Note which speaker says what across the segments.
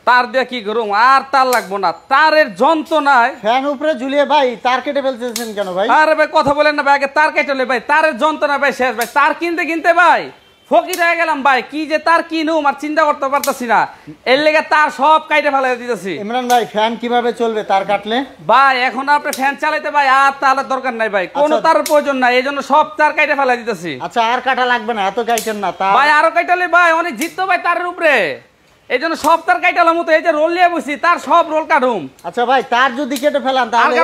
Speaker 1: তার দিয়ে কি করুম, আর তার লাগবো না, তারের যন্ত্রণায়
Speaker 2: ফ্যান উপরে ঝুলিয়ে ভাই তার কেটে ফেলতেছেন কেন ভাই?
Speaker 1: আরে ভাই কথা বলেন না ভাই, আগে তার কেটে ভাই, তারের যন্ত্রণা ভাই শেষ ভাই। তার কিনতে কিনতে ভাই ফকির হয়ে গেলাম ভাই, কি যে তার কিনুম আর চিন্তা করতে পারতাছি না, এর লেগে তার সব কাইটে ফেলাই দিতেছি।
Speaker 2: ইমরান ভাই ফ্যান কিভাবে চলবে তার কাটলে?
Speaker 1: ভাই এখন আপনি ফ্যান চালাইতে ভাই আর তার দরকার নাই ভাই, কোনো তার প্রয়োজন নাই, এই জন্য সব তার কাইটে ফেলাই দিতেছি।
Speaker 2: আচ্ছা আর কাটা লাগবে না, এত কাইটেন না তা
Speaker 1: ভাই, আরো কাইটালে ভাই অনেক জিততো ভাই তারের উপরে, এই জন্য সব তার কাইটালাম মতো, এই যে রোল নিয়ে বসি তার সব রোল কাটুম।
Speaker 2: আচ্ছা ভাই তার যদি কেটে ফেলান তাহলে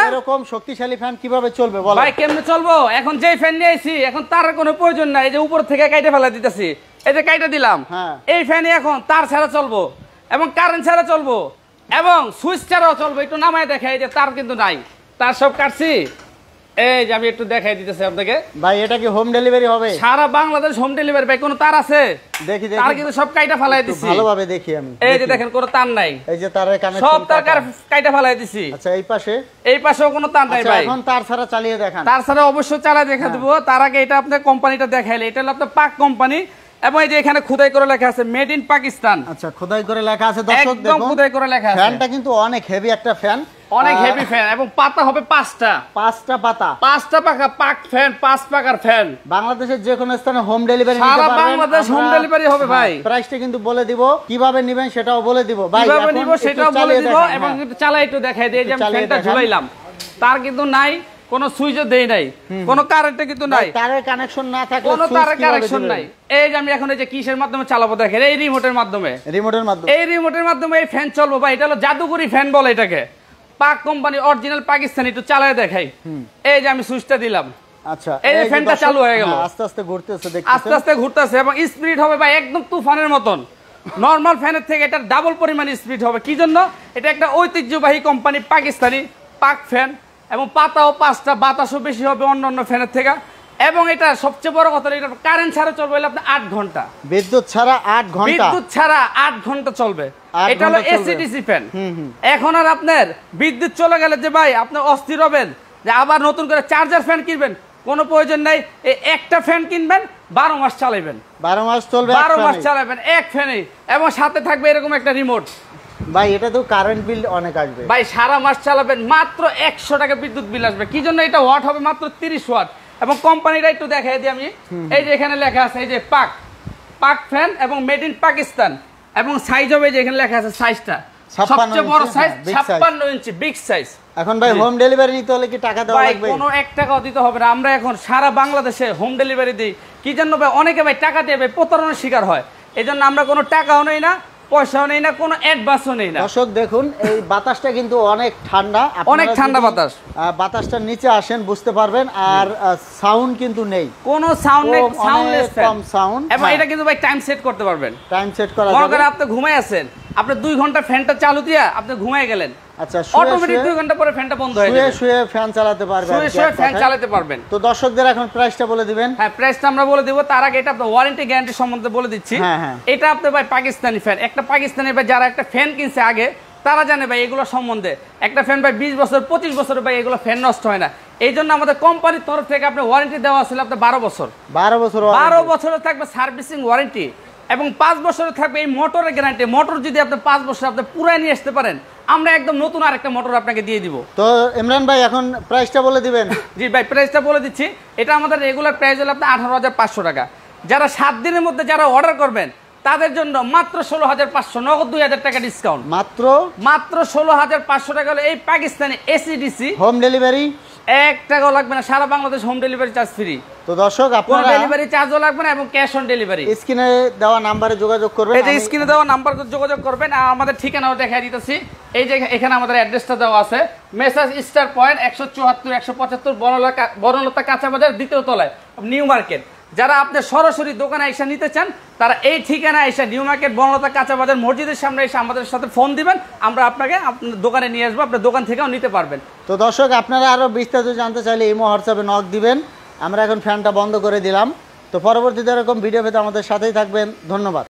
Speaker 2: এরকম শক্তিশালী ফ্যান কিভাবে চলবে বলো?
Speaker 1: ভাই কেমনে চলবো, এখন যেই ফ্যান নিয়ে আইছি এখন তার কোনো প্রয়োজন নাই, এই যে উপর থেকে কাইটে ফেলাই দিতেছি, এই যে কাইটে দিলাম, এই ফ্যানে এখন তার ছাড়া চলবো এবং কারেন্ট ছাড়া চলবো এবং সুইচ ছাড়াও চলবো। একটু নামায় দেখাই, যে তার কিন্তু নাই, তার সব কাটছি, এই যে আমি একটু দেখাই দিতেছি আপনাকে।
Speaker 2: ভাই এটা কি হোম ডেলিভারি হবে?
Speaker 1: সারা বাংলাদেশ হোম ডেলিভারি ভাই, কোনো তার আছে?
Speaker 2: দেখি দেখি,
Speaker 1: তার কিন্তু সব কাইটা ফেলাই দিছি,
Speaker 2: ভালোভাবে দেখি আমি।
Speaker 1: এই যে দেখেন কোনো তার নাই,
Speaker 2: এই যে তারের কানেকশন
Speaker 1: সব তার কাইটা ফেলাই দিছি।
Speaker 2: আচ্ছা এই পাশেও
Speaker 1: কোনো তার নাই ভাই।
Speaker 2: এখন তার ছাড়া চালিয়ে দেখান।
Speaker 1: তার ছাড়া অবশ্যই চালা দেখা দেবো, তার আগে এটা আপনার কোম্পানিটা দেখাইলে, এটা হলো আপনার পাক কোম্পানি এবং এই যে এখানে খোদাই করে লেখা আছে মেড ইন পাকিস্তান।
Speaker 2: আচ্ছা খোদাই করে লেখা আছে, দর্শক দেখুন
Speaker 1: একদম খোদাই করে লেখা আছে।
Speaker 2: ফ্যানটা কিন্তু অনেক হেভি একটা ফ্যান,
Speaker 1: অনেক হেভি ফ্যান এবং পাতা হবে পাঁচটা
Speaker 2: পাতা,
Speaker 1: 5টা পাকা পাক ফ্যান, 5 পাকার ফ্যান।
Speaker 2: বাংলাদেশের যে কোনো স্থানে হোম ডেলিভারি নিতে
Speaker 1: সারা
Speaker 2: পারবেন,
Speaker 1: বাংলাদেশ হোম ডেলিভারি হবে ভাই।
Speaker 2: প্রাইসটা কিন্তু বলে দিব, কিভাবে নেবেন সেটাও বলে দিব ভাই,
Speaker 1: কিভাবে নিব সেটাও বলে দিব এবং একটু চালাই একটু দেখাই দেই, যে আমি ফ্যানটা ঝুলাইলাম, তার কিন্তু নাই কোনো সুইচও দেই নাই, কোনো কারেন্টে কিন্তু নাই,
Speaker 2: তারের কানেকশন না থাকলে
Speaker 1: কোনো তারের কানেকশন নাই। এই যে আমি এখন এই যে কিসের মাধ্যমে চালাবো দেখেন, এই রিমোটের মাধ্যমে, এই রিমোটের মাধ্যমে এই ফ্যান চলবো ভাই। এটা হলো জাদুকরি ফ্যান বলে এটাকে, পাক কোম্পানি অরিজিনাল পাকিস্তানি। একটু চালায় দেখাই, এই যে আমি সুইচটা দিলাম,
Speaker 2: আচ্ছা
Speaker 1: এই যে ফ্যানটা চালু হয়ে গেল,
Speaker 2: আস্তে আস্তে ঘুরতেছে, দেখতেছেন
Speaker 1: আস্তে আস্তে ঘুরতেছে এবং স্পিড হবে ভাই একদম তুফানের মতন। নরমাল ফ্যানের থেকে এটা ডাবল পরিমাণ স্পিড হবে। কি জন্য? এটা একটা ঐতিহ্যবাহী কোম্পানি পাকিস্তানি পাক ফ্যান এবং পাতাও 5টা, বাতাসও বেশি হবে অন্যান্য ফ্যানের থেকে এবং এটা সবচেয়ে বড় কথা, এটা কারেন্ট ছাড়া চলবে আপনার 8 ঘন্টা,
Speaker 2: বিদ্যুৎ ছাড়া 8 ঘন্টা,
Speaker 1: বিদ্যুৎ ছাড়া 8 ঘন্টা চলবে। এটা হলো এসিডিসি ফ্যান। এখন আর আপনার বিদ্যুৎ চলে গেলে যে ভাই আপনি অস্থির হবেন যে আবার নতুন করে চার্জার ফ্যান কিনবেন, কোনো প্রয়োজন নাই। এই একটা ফ্যান কিনবেন, 12 মাস চালাবেন,
Speaker 2: 12 মাস চলবে,
Speaker 1: 12 মাস চালাবেন এক ফ্যানে এবং সাথে থাকবে এরকম একটা রিমোট।
Speaker 2: ভাই এটা তো কারেন্ট বিল অনেক আসবে
Speaker 1: ভাই, সারা মাস চালাবেন মাত্র 100 টাকা বিদ্যুৎ বিল আসবে। কি জন্য? এটা ওয়াট হবে মাত্র 30 ওয়াট এবং কোম্পানিটা একটু দেখাই দিই আমি, এই যে এখানে লেখা আছে এই যে পাক ফ্যান এবং মেড ইন পাকিস্তান এবং সাইজ হবে যে এখানে লেখা আছে, সাইজটা সবচেয়ে বড় সাইজ 56 ইঞ্চি, বিগ সাইজ।
Speaker 2: এখন ভাই হোম ডেলিভারি নিতে হলে কি টাকা দেওয়া লাগবে?
Speaker 1: ভাই কোনো 1 টাকাও দিতে হবে না, আমরা এখন সারা বাংলাদেশে হোম ডেলিভারি দিই। কি জন্য ভাই? অনেকে ভাই টাকা দিয়ে ভাই প্রতারণার শিকার হয়, এই জন্য আমরা কোনো টাকাও নেই না, পয়সাও নেই না, কোনো অ্যাডভান্সও নেই না।
Speaker 2: দর্শক দেখুন এই বাতাসটা কিন্তু অনেক ঠান্ডা,
Speaker 1: অনেক ঠান্ডা বাতাস,
Speaker 2: বাতাসটার নিচে আসেন বুঝতে পারবেন। আর সাউন্ড কিন্তু নেই,
Speaker 1: কোনো সাউন্ড নেই, সাউন্ডলেস
Speaker 2: কম সাউন্ড।
Speaker 1: এবং এটা কিন্তু ভাই টাইম সেট করতে পারবেন,
Speaker 2: টাইম সেট করা যাবে।
Speaker 1: মনে করেন আপনি ঘুমায় আছেন, আপনি 2 ঘন্টা ফ্যানটা চালু দিয়া আপনি ঘুমায় গেলেন,
Speaker 2: আচ্ছা
Speaker 1: অটোমেটিক 2 ঘন্টা পরে ফ্যানটা বন্ধ হয়ে যাবে,
Speaker 2: শুয়ে ফ্যান চালাতে পারবেন,
Speaker 1: শুয়ে ফ্যান চালাতে পারবেন।
Speaker 2: তো দর্শকদের এখন প্রাইসটা বলে দিবেন।
Speaker 1: হ্যাঁ, প্রাইসটা আমরা বলে দিব, তার আগে এটা আপনার ওয়ারেন্টি গ্যারান্টি সম্বন্ধে বলে দিচ্ছি। এটা আপনি ভাই পাকিস্তানি ফ্যান, একটা পাকিস্তানি ভাই যারা একটা ফ্যান কিনছে আগে তারা জানে ভাই এগুলো সম্বন্ধে। একটা ফ্যান ভাই 20 বছর 25 বছর ভাই এগুলো ফ্যান নষ্ট হয় না, এই জন্য আমাদের কোম্পানির তরফ থেকে আপনি ওয়ারেন্টি দেওয়া ছিল আপনার 12 বছর, 12 বছরের থাকবে সার্ভিসিং ওয়ারেন্টি এবং 5 বছরের থাকবে এই মোটরের গ্যারান্টি। মোটর যদি আপনি 5 বছর আপনি পুরাই নিয়ে আসতে পারেন, আমরা একদম নতুন আরেকটা মোটর আপনাকে দিয়ে দিব।
Speaker 2: তো ইমরান ভাই এখন প্রাইসটা বলে দিবেন।
Speaker 1: জি ভাই, প্রাইসটা বলে দিচ্ছি। এটা আমাদের রেগুলার প্রাইস হলো আপনার 18,500 টাকা। যারা 7 দিনের মধ্যে যারা অর্ডার করবেন তাদের জন্য মাত্র 16,500, নগদ 2,000 টাকা ডিসকাউন্ট, মাত্র 16,500 টাকা হলে এই পাকিস্তানি এসিডিসি হোম ডেলিভারি 1 টাকাও লাগবে না, সারা Bangladesh home delivery charge free.
Speaker 2: তো দর্শক আপনারা
Speaker 1: ডেলিভারি চার্জও লাগবে না এবং ক্যাশ অন ডেলিভারি।
Speaker 2: স্ক্রিনে দেওয়া নম্বরে যোগাযোগ করবেন,
Speaker 1: এই যে স্ক্রিনে দেওয়া নাম্বার যোগাযোগ করবেন। আর আমাদের ঠিকানাও দেখাই দিতেছি, এই যে এখানে আমাদের অ্যাড্রেসটা দেওয়া আছে, মেসাজ স্টার পয়েন্ট 174 175 বনলতা কাঁচা বাজার 2য় তলায়, নিউ মার্কেট। যারা আপনি সরাসরি দোকানে এসে নিতে চান তারা এই ঠিকানা এসে নিউ মার্কেট বনলতা কাঁচা বাজার মসজিদের সামনে এসে আমাদের সাথে ফোন দিবেন, আমরা আপনাকে আপনার দোকানে নিয়ে আসবো, আপনার দোকান থেকেও নিতে পারবেন।
Speaker 2: তো দর্শক আপনারা আরো বিস্তারিত জানতে চাইলে ইমো হোয়াটসঅ্যাপে নক দিবেন। আমরা এখন ফ্যানটা বন্ধ করে দিলাম। তো পরবর্তীতে এরকম ভিডিও পেতে আমাদের সাথেই থাকবেন। ধন্যবাদ।